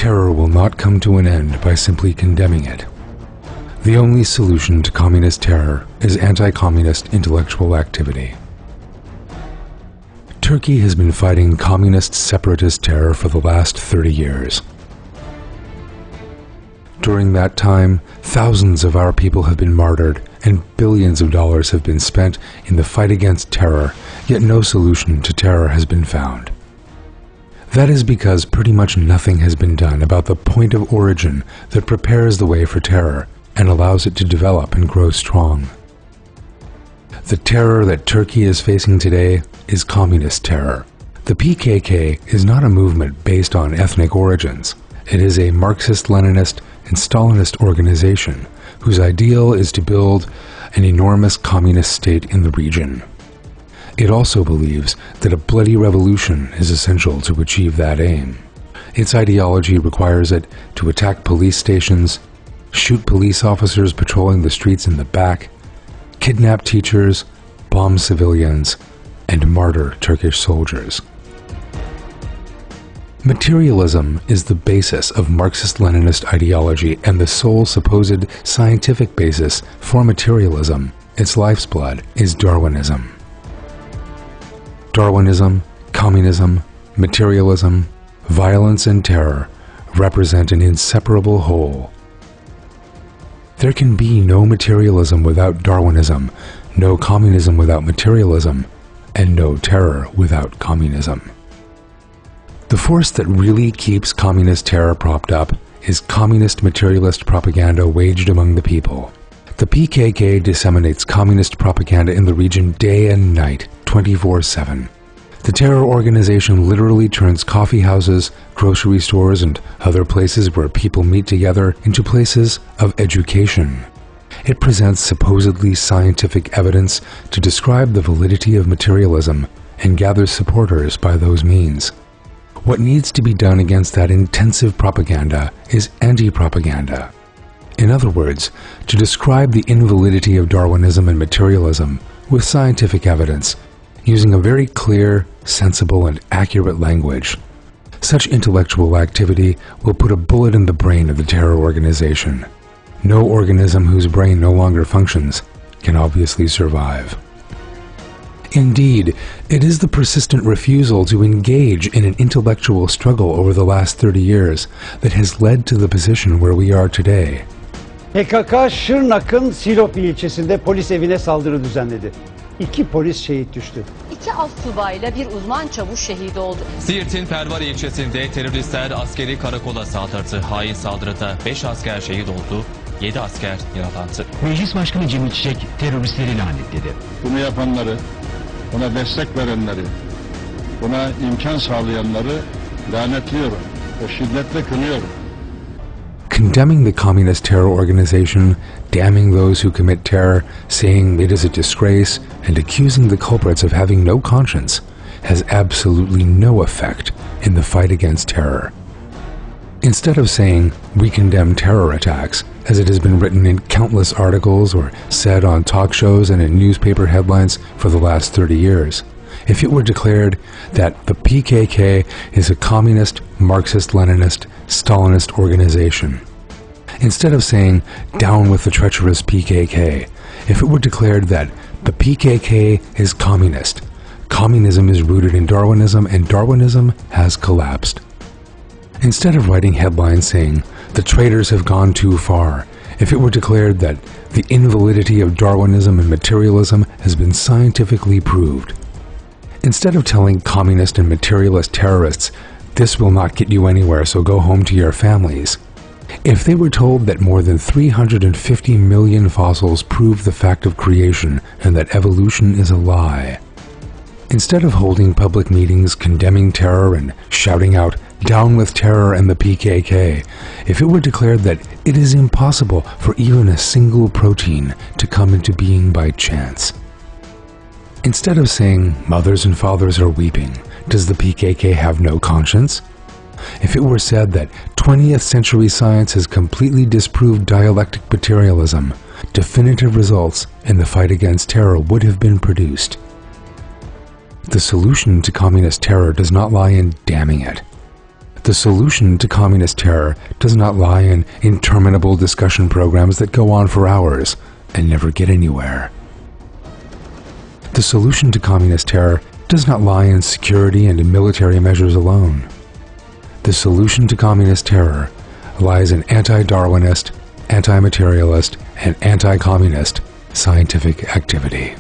terror will not come to an end by simply condemning it. The only solution to communist terror is anti-communist intellectual activity. Turkey has been fighting communist separatist terror for the last 30 years. During that time, thousands of our people have been martyred and billions of dollars have been spent in the fight against terror, yet no solution to terror has been found. That is because pretty much nothing has been done about the point of origin that prepares the way for terror and allows it to develop and grow strong. The terror that Turkey is facing today is communist terror. The PKK is not a movement based on ethnic origins. It is a Marxist-Leninist and Stalinist organization whose ideal is to build an enormous communist state in the region. It also believes that a bloody revolution is essential to achieve that aim. Its ideology requires it to attack police stations, shoot police officers patrolling the streets in the back, kidnap teachers, bomb civilians, and martyr Turkish soldiers. Materialism is the basis of Marxist-Leninist ideology and the sole supposed scientific basis for materialism. Its life's blood is Darwinism. Darwinism, communism, materialism, violence and terror represent an inseparable whole. There can be no materialism without Darwinism, no communism without materialism, and no terror without communism. The force that really keeps communist terror propped up is communist materialist propaganda waged among the people. The PKK disseminates communist propaganda in the region day and night, 24/7. The terror organization literally turns coffee houses, grocery stores, and other places where people meet together into places of education. It presents supposedly scientific evidence to describe the validity of materialism and gathers supporters by those means. What needs to be done against that intensive propaganda is anti-propaganda. In other words, to describe the invalidity of Darwinism and materialism with scientific evidence, using a very clear, sensible, and accurate language. Such intellectual activity will put a bullet in the brain of the terror organization. No organism whose brain no longer functions can obviously survive. Indeed, it is the persistent refusal to engage in an intellectual struggle over the last 30 years that has led to the position where we are today. PKK, Şırnak'ın Silop ilçesinde polis evine saldırı düzenledi. 2 polis şehit düştü. 2 astsubayla bir uzman çavuş şehit oldu. Siirt'in Pervar ilçesinde teröristler askeri karakola saldırdı. Hain saldırıda 5 asker şehit oldu, 7 asker yaralandı. Meclis Başkanı Cemil Çiçek teröristleri lanetledi. Bunu yapanları, buna destek verenleri, buna imkan sağlayanları lanetliyorum ve şiddetle kınıyorum. Condemning the communist terror organization, damning those who commit terror, saying it is a disgrace, and accusing the culprits of having no conscience has absolutely no effect in the fight against terror. Instead of saying, "We condemn terror attacks," as it has been written in countless articles or said on talk shows and in newspaper headlines for the last 30 years, if it were declared that the PKK is a communist, Marxist-Leninist, Stalinist organization, instead of saying, "Down with the treacherous PKK," if it were declared that the PKK is communist, communism is rooted in Darwinism and Darwinism has collapsed. Instead of writing headlines saying, "The traitors have gone too far," if it were declared that the invalidity of Darwinism and materialism has been scientifically proved. Instead of telling communist and materialist terrorists, "This will not get you anywhere, so go home to your families," if they were told that more than 350 million fossils prove the fact of creation and that evolution is a lie. Instead of holding public meetings condemning terror and shouting out, "Down with terror and the PKK," if it were declared that it is impossible for even a single protein to come into being by chance. Instead of saying, "Mothers and fathers are weeping, does the PKK have no conscience?" If it were said that 20th century science has completely disproved dialectic materialism, definitive results in the fight against terror would have been produced. The solution to communist terror does not lie in damning it. The solution to communist terror does not lie in interminable discussion programs that go on for hours and never get anywhere. The solution to communist terror does not lie in security and in military measures alone. The solution to communist terror lies in anti-Darwinist, anti-materialist, and anti-communist scientific activity.